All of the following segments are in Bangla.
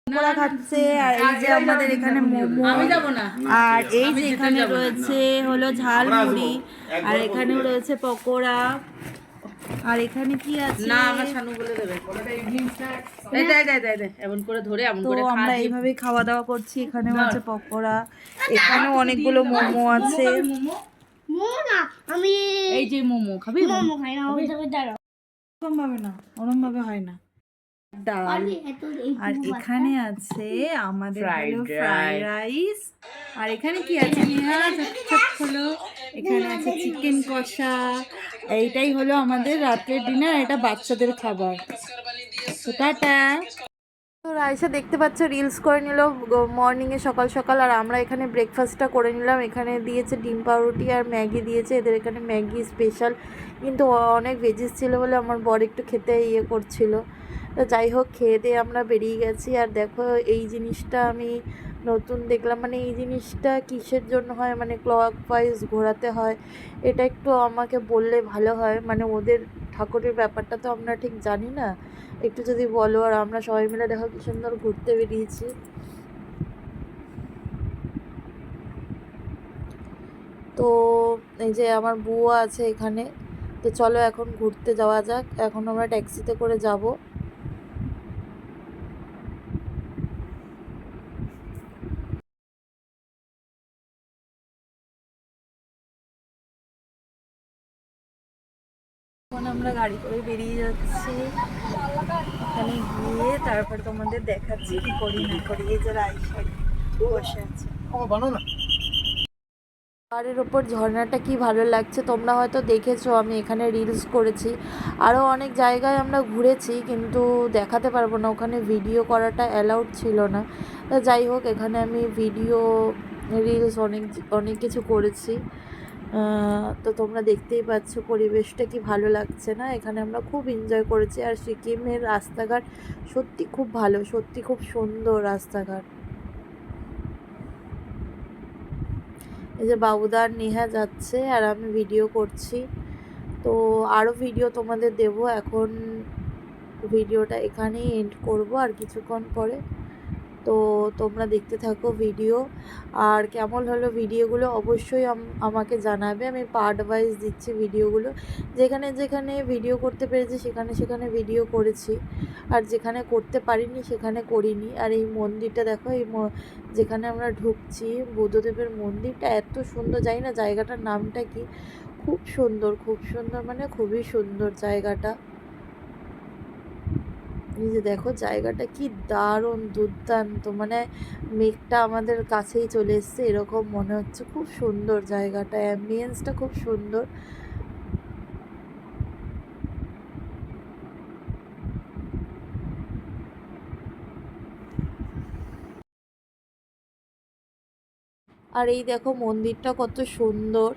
পকোড়া খাচ্ছে। আর এই যে আমাদের এখানে মোমো, আর এই যে এখানে রয়েছে হলো ঝাল মুড়ি, আর এখানেও রয়েছে পকোড়া। আর এখানে কি আছে না আমার শানু বলে দেবে এমন করে ধরে এমন তো করে আমরা এইভাবেই খাওয়া দাওয়া করছি। এখানেও আছে পকোড়া, এখানেও অনেকগুলো মোমো আছে। আমি এই যে মোমো খাবি মোমো খাই না ওরকম ভাবে না, ওরকম ভাবে হয় না। ডাল, আর এখানে আছে আমাদের হলো ফ্রাইড রাইস। আর এখানে কি আছে নেহা, হলো এখানে আছে চিকেন কষা। এইটাই হলো আমাদের রাতের ডিনার, এটা বাচ্চাদের খাবার। তো টাটা। তো রাইসা দেখতে পাচ্ছ রিলস করে নিল মর্নিংয়ে সকাল সকাল। আর আমরা এখানে ব্রেকফাস্টটা করে নিলাম। এখানে দিয়েছে ডিম পাউরুটি আর ম্যাগি দিয়েছে। এদের এখানে ম্যাগি স্পেশাল, কিন্তু অনেক ভেজিস ছিল বলে আমার বর একটু খেতে করছিল। তো যাই হোক, খেয়ে দিয়ে আমরা বেরিয়ে গেছি। আর দেখো এই জিনিসটা আমি নতুন দেখলাম, মানে এই জিনিসটা কিসের জন্য হয়, মানে ক্লক ওয়াইজ ঘোরাতে হয়, এটা একটু আমাকে বললে ভালো হয়। মানে ওদের ঠাকুরের ব্যাপারটা তো আমরা ঠিক জানি না, একটু যদি বলো। আর আমরা সবাই মিলে দেখো কি সুন্দর ঘুরতে বেরিয়েছি। তো এই যে আমার বুয়া আছে এখানে। তো চলো এখন ঘুরতে যাওয়া যাক। এখন আমরা ট্যাক্সিতে করে যাব। এখন আমরা গাড়ি করে বেরিয়ে যাচ্ছি। ওখানে গিয়ে তারপর তোমাদের দেখাচ্ছি কি করি না করি। এই যে রাইসা বসে আছে, পাহাড়ের ওপর ঝর্ণাটা কি ভালো লাগছে। তোমরা হয়তো দেখেছো, আমি এখানে রিলস করেছি। আরও অনেক জায়গায় আমরা ঘুরেছি, কিন্তু দেখাতে পারবো না, ওখানে ভিডিও করাটা অ্যালাউড ছিল না। তো যাই হোক, এখানে আমি ভিডিও রিলস অনেক কিছু করেছি। তো তোমরা দেখতেই পাচ্ছ পরিবেশটা কি ভালো লাগছে না। এখানে আমরা খুব এনজয় করেছি। আর সিকিমের রাস্তাঘাট সত্যি খুব ভালো, সত্যি খুব সুন্দর রাস্তাঘাট। এই যে বাবুদা আর নেহা যাচ্ছে আর আমি ভিডিও করছি। তো আরও ভিডিও তোমাদের দেব। এখন ভিডিওটা এখানেই এন্ড করব আর কিছুক্ষণ পরে। তো তোমরা দেখতে থাকো ভিডিও। আর কেমন হলো ভিডিওগুলো অবশ্যই আমাকে জানাবে। আমি পার্ট ওয়াইজ দিচ্ছি ভিডিওগুলো, যেখানে যেখানে ভিডিও করতে পেরেছি সেখানে সেখানে ভিডিও করেছি, আর যেখানে করতে পারিনি সেখানে করিনি। আর এই মন্দিরটা দেখো, যেখানে আমরা ঢুকছি বুদ্ধদেবের মন্দিরটা এত সুন্দর, জানি না জায়গাটার নামটা কি, খুব সুন্দর, খুব সুন্দর, মানে খুবই সুন্দর জায়গাটা। এই যে দেখো জায়গাটা কি দারুণ দুর্দান্ত, মানে মেঘটা আমাদের কাছেই চলে এসছে এরকম মনে হচ্ছে। খুব সুন্দর জায়গাটা, অ্যাম্বিয়েন্সটা খুব সুন্দর। আর এই দেখো মন্দিরটা কত সুন্দর।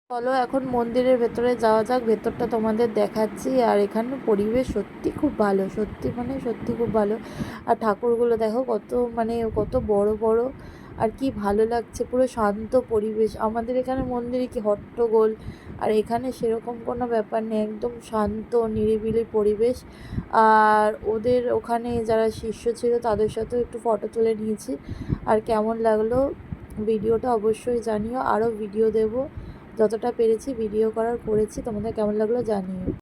চলো এখন মন্দিরের ভেতরে যাওয়া যাক, ভেতরটা তোমাদের দেখাচ্ছি। আর এখানে পরিবেশ সত্যি খুব ভালো, সত্যি মানে সত্যি খুব ভালো। আর ঠাকুরগুলো দেখো কত, মানে কত বড় বড়, আর কি ভালো লাগছে, পুরো শান্ত পরিবেশ। আমাদের এখানে মন্দিরে কি হট্টগোল, আর এখানে সেরকম কোনো ব্যাপার নেই, একদম শান্ত নিরিবিলি পরিবেশ। আর ওদের ওখানে যারা শিষ্য ছিল তাদের সাথেও একটু ফটো তুলে নিয়েছি। আর কেমন লাগলো ভিডিওটা অবশ্যই জানিও। আরও ভিডিও দেব, যতটা পেরেছি ভিডিও করেছি। তোমাদের কেমন লাগলো জানিও।